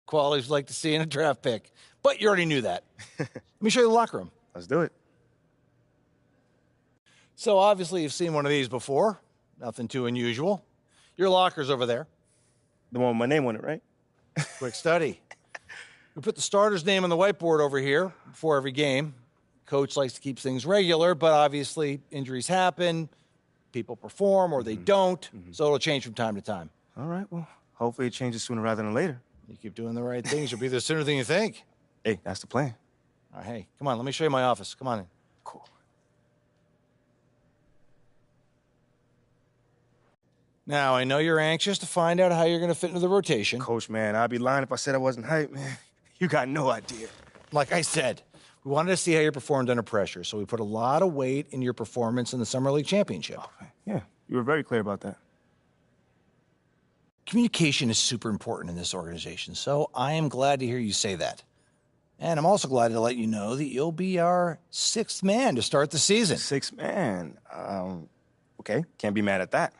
qualities we'd like to see in a draft pick. But you already knew that. Let me show you the locker room. Let's do it. So obviously you've seen one of these before. Nothing too unusual. Your locker's over there. The one with my name on it, right? Quick study. We put the starter's name on the whiteboard over here before every game. Coach likes to keep things regular, but obviously injuries happen. People perform or they don't, so it'll change from time to time. All right, well, hopefully it changes sooner rather than later. You keep doing the right things, you'll be there sooner than you think. Hey, that's the plan. All right, hey, come on, let me show you my office. Come on in. Cool. Now, I know you're anxious to find out how you're going to fit into the rotation. Coach, man, I'd be lying if I said I wasn't hyped, man. You got no idea. Like I said, we wanted to see how you performed under pressure, so we put a lot of weight in your performance in the Summer League Championship. Okay. Yeah, you were very clear about that. Communication is super important in this organization, so I am glad to hear you say that. And I'm also glad to let you know that you'll be our sixth man to start the season. Sixth man? Okay, can't be mad at that.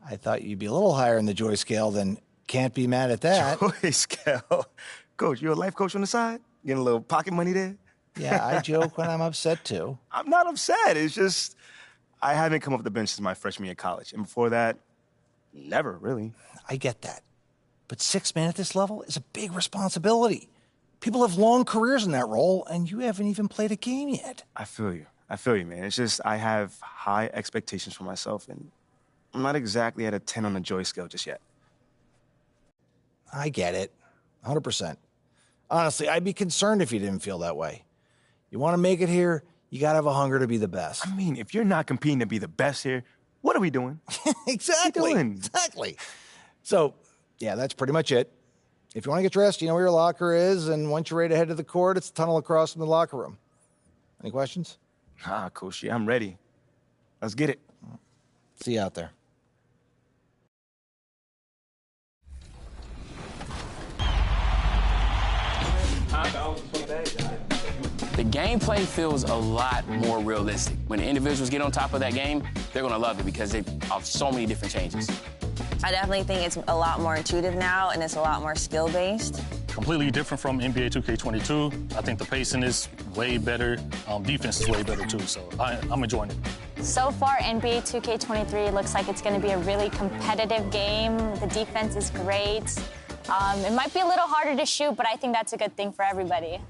I thought you'd be a little higher in the joy scale than can't be mad at that. Joy scale? Coach, you a life coach on the side? Getting a little pocket money there? Yeah, I joke when I'm upset, too. I'm not upset. It's just I haven't come off the bench since my freshman year of college. And before that, never, really. I get that. But sixth man at this level is a big responsibility. People have long careers in that role, and you haven't even played a game yet. I feel you. I feel you, man. It's just I have high expectations for myself, and I'm not exactly at a 10 on the joy scale just yet. I get it. 100%. Honestly, I'd be concerned if you didn't feel that way. You want to make it here, you got to have a hunger to be the best. I mean, if you're not competing to be the best here, what are we doing? Exactly. What are you doing? Exactly. So, yeah, that's pretty much it. If you want to get dressed, you know where your locker is, and once you're ready to head to the court, it's the tunnel across from the locker room. Any questions? Coach, yeah, I'm ready. Let's get it. See you out there. The gameplay feels a lot more realistic. When individuals get on top of that game, they're going to love it because of so many different changes. I definitely think it's a lot more intuitive now, and it's a lot more skill-based. Completely different from NBA 2K22. I think the pacing is way better. Defense is way better, too, so I'm enjoying it. So far, NBA 2K23 looks like it's going to be a really competitive game. The defense is great. It might be a little harder to shoot, but I think that's a good thing for everybody.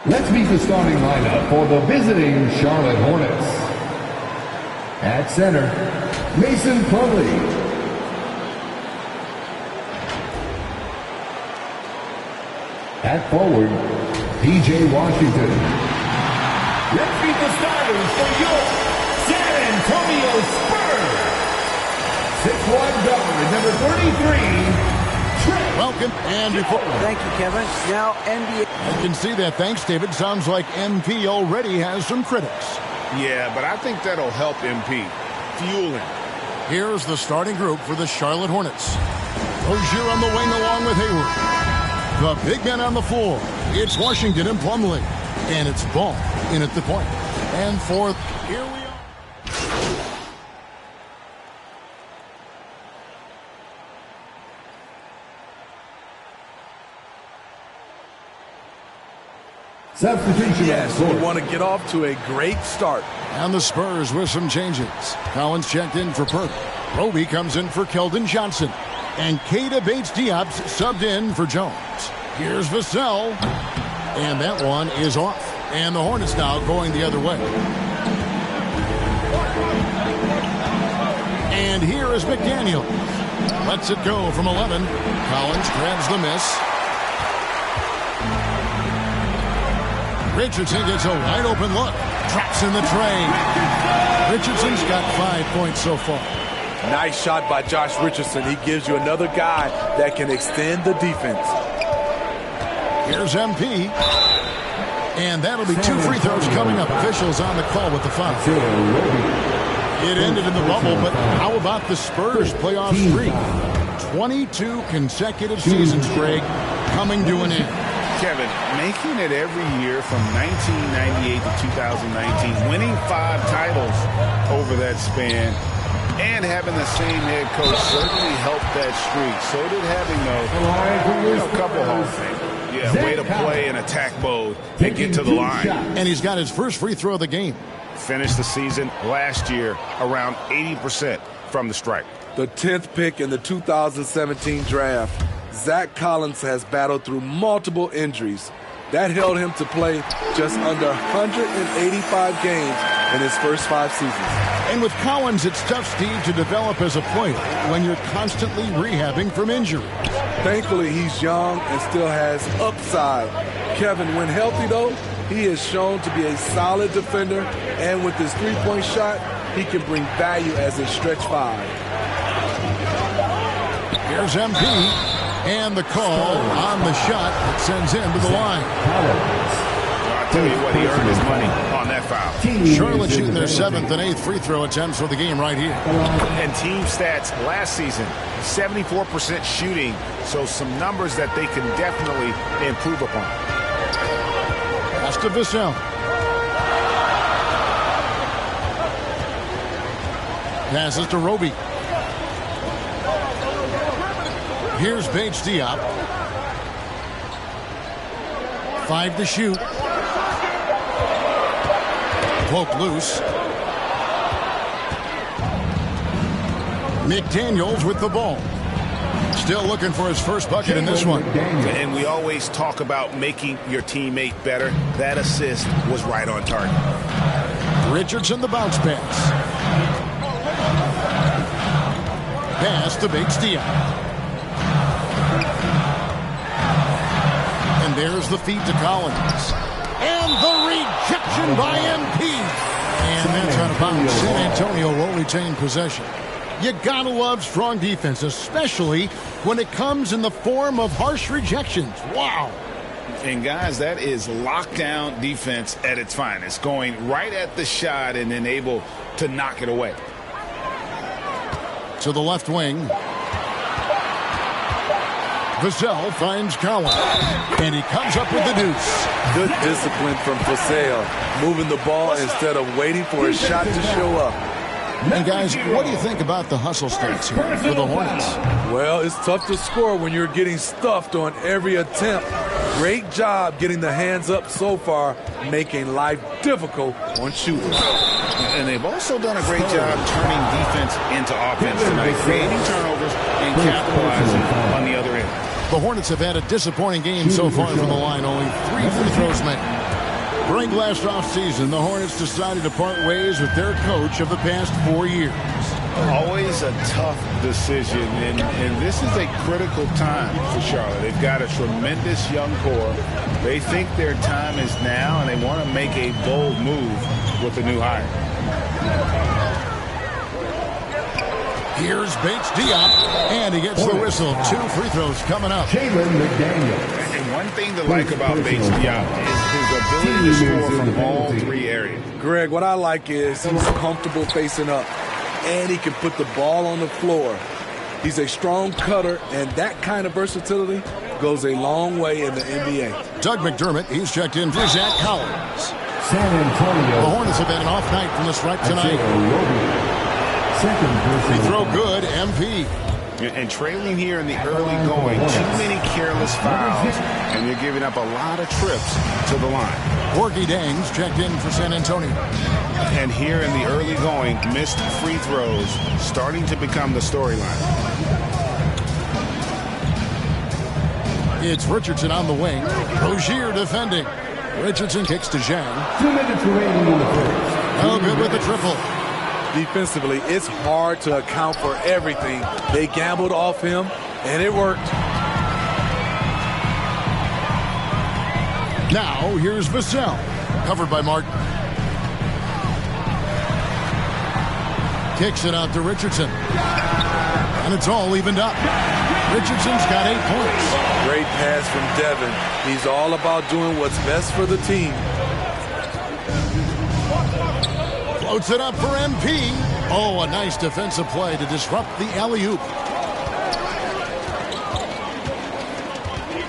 Let's meet the starting lineup for the visiting Charlotte Hornets. At center, Mason Plumlee. At forward, P.J. Washington. Let's meet the starters for your San Antonio Spurs. 6'1" guard, number 33. Welcome, and before... Thank you, Kevin. Now, NBA... I can see that. Thanks, David. Sounds like MP already has some critics. Yeah, but I think that'll help MP. Fuel him. Here's the starting group for the Charlotte Hornets. Rozier on the wing along with Hayward. The big men on the floor. It's Washington and Plumlee. And it's Ball in at the point. And fourth, here we are. Substitution. Yes, we want to get off to a great start. And the Spurs with some changes. Collins checked in for Perk. Roby comes in for Keldon Johnson. And Keita Bates-Diop subbed in for Jones. Here's Vassell. And that one is off. And the Hornets now going the other way. And here is McDaniel. Lets it go from 11. Collins grabs the miss. Richardson gets a wide open look. Drops in the tray. Richardson's got 5 points so far. Nice shot by Josh Richardson. He gives you another guy that can extend the defense. Here's MP. And that'll be 2 free throws coming up. Officials on the call with the foul. It ended in the bubble, but how about the Spurs playoff streak? 22 consecutive seasons, Greg, coming to an end. Kevin, making it every year from 1998 to 2019, winning 5 titles over that span, And having the same head coach certainly helped that streak. So did having, a couple Hall of Fame. Yeah, way to play in attack mode and get to the line. And he's got his first free throw of the game. Finished the season last year around 80% from the stripe. The 10th pick in the 2017 draft, Zach Collins has battled through multiple injuries. That held him to play just under 185 games in his first 5 seasons. And with Collins, it's tough, Steve, to develop as a player when you're constantly rehabbing from injury. Thankfully, he's young and still has upside. Kevin, when healthy, though, he is shown to be a solid defender, and with his three-point shot, he can bring value as a stretch 5. Here's MP, and the call on the shot that sends him to the line. I'll tell you what, he earned his money on that foul. Charlotte shooting their 7th and 8th free throw attempts for the game right here. And team stats last season, 74% shooting, so some numbers that they can definitely improve upon. Pass to Vassell. Passes to Roby. Here's Bates Diop. 5 to shoot. Poke loose. McDaniels with the ball. Still looking for his first bucket in this one. And we always talk about making your teammate better. That assist was right on target. Richardson the bounce pass. Pass to Bates Diop. And there's the feed to Collins. And the rejection by MP. And that's out of bounds. San Antonio will retain possession. You gotta love strong defense, especially when it comes in the form of harsh rejections. Wow. And guys, that is lockdown defense at its finest. Going right at the shot and then able to knock it away. To the left wing. Vassell finds Collins, and he comes up with the deuce. Good discipline from Vassell, moving the ball instead of waiting for a shot to show up. And guys, what do you think about the hustle stats here for the Hornets? Well, it's tough to score when you're getting stuffed on every attempt. Great job getting the hands up so far, making life difficult on shooters. And they've also done a great job turning defense into offense tonight, creating turnovers and capitalizing on the other end. The Hornets have had a disappointing game so far from the line. Only 3 free throws made. During last offseason, the Hornets decided to part ways with their coach of the past 4 years. Always a tough decision, and this is a critical time for Charlotte. They've got a tremendous young core. They think their time is now, and they want to make a bold move with the new hire. Here's Bates Diop, and he gets the whistle. 2 free throws coming up. And one thing to like about Bates Diop is his ability to score from all 3 areas. Greg, what I like is he's comfortable facing up, and he can put the ball on the floor. He's a strong cutter, and that kind of versatility goes a long way in the NBA. Doug McDermott, he's checked in for Zach Collins. San Antonio. The Hornets have had an off night from the stripe tonight. Free throw good, MP. And trailing here in the early going, too many careless fouls, and you're giving up a lot of trips to the line. Porky Dangs checked in for San Antonio. And here in the early going, missed free throws starting to become the storyline. It's Richardson on the wing. Rozier defending. Richardson kicks to Zhang. 2 minutes remaining in the first. Oh, good with the triple. Defensively, it's hard to account for everything. They gambled off him, and it worked. Now, here's Vassell. Covered by Martin. Kicks it out to Richardson. And it's all evened up. Richardson's got 8 points. Great pass from Devin. He's all about doing what's best for the team. Floats it up for MP. Oh, a nice defensive play to disrupt the alley-oop.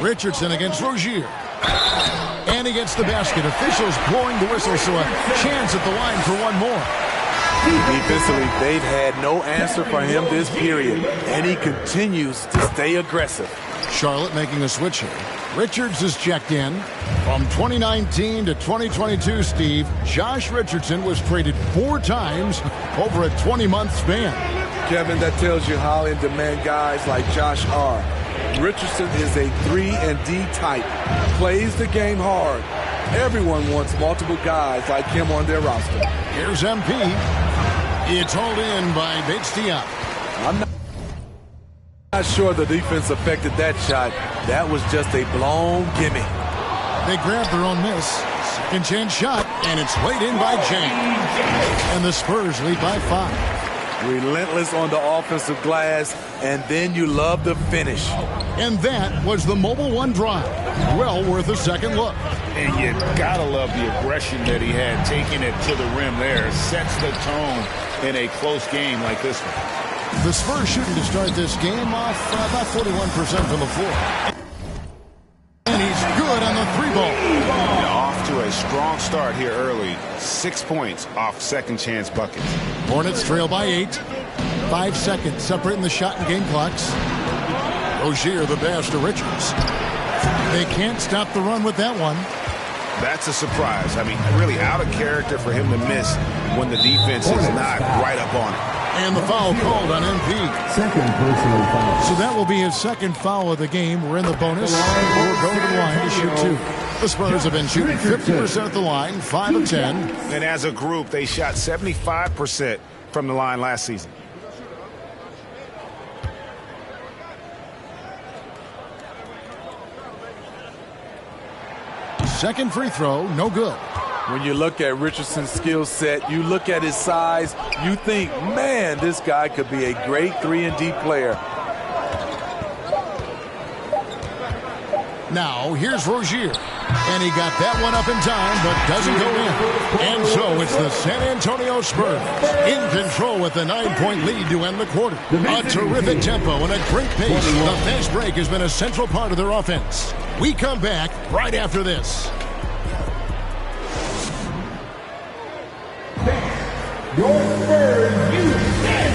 Richardson against Rozier. And he gets the basket. Officials blowing the whistle, so a chance at the line for one more. Defensively, they've had no answer for him this period, and he continues to stay aggressive. Charlotte making a switch here. Richards is checked in. From 2019 to 2022, Steve, Josh Richardson was traded 4 times over a 20-month span. Kevin, that tells you how in demand guys like Josh are. Richardson is a 3-and-D type, plays the game hard. Everyone wants multiple guys like him on their roster. Here's MP. It's hauled in by Bates Diop. I'm not sure the defense affected that shot. That was just a blown gimme. They grab their own miss. Second chance shot, and it's laid in by James. And the Spurs lead by 5. Relentless on the offensive glass, and then you love the finish. And that was the Mobile One drive. Well worth a second look. And you gotta love the aggression that he had, taking it to the rim there. Sets the tone in a close game like this one. The Spurs shooting to start this game off about 41% from the floor. And he's good on the 3-ball. Off to a strong start here early. 6 points off second chance buckets. Hornets trail by 8. 5 seconds separating the shot and game clocks. Rozier the pass to Richards. They can't stop the run with that one. That's a surprise. I mean, really out of character for him to miss when the defense is not right up on it. And the foul called on MP. Second personal foul. So that will be his second foul of the game. We're in the bonus. We're going to the line to shoot 2. The Spurs have been shooting 50% at the line, 5 of 10. And as a group, they shot 75% from the line last season. Second free throw, no good. When you look at Richardson's skill set, you look at his size, you think, man, this guy could be a great 3-and-D player. Now, here's Rozier. And he got that one up in time, but doesn't go in. And so it's the San Antonio Spurs in control with a 9-point lead to end the quarter. A terrific tempo and a great pace. The fast break has been a central part of their offense. We come back right after this.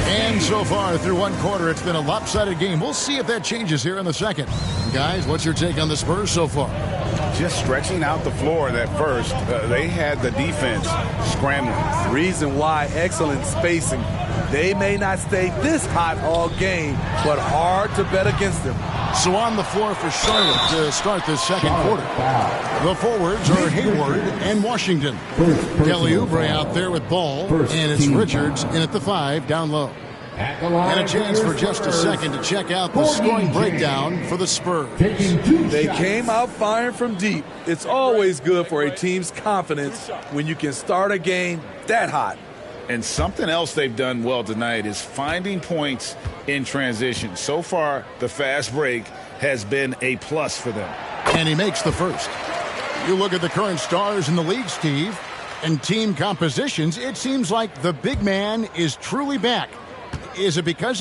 And so far through one quarter, it's been a lopsided game. We'll see if that changes here in the second. Guys, what's your take on the Spurs so far? Just stretching out the floor at first. They had the defense scrambling. Reason why, excellent spacing. They may not stay this hot all game, but hard to bet against them. So on the floor for Charlotte to start this second quarter. The forwards are Hayward and Washington. Kelly Oubre out there with ball, and it's Richards in at the 5 down low. And a chance for just a second to check out the scoring breakdown for the Spurs. They came out firing from deep. It's always good for a team's confidence when you can start a game that hot. And something else they've done well tonight is finding points in transition. So far, the fast break has been a plus for them. And he makes the first. You look at the current stars in the league, Steve, and team compositions, it seems like the big man is truly back. Is it because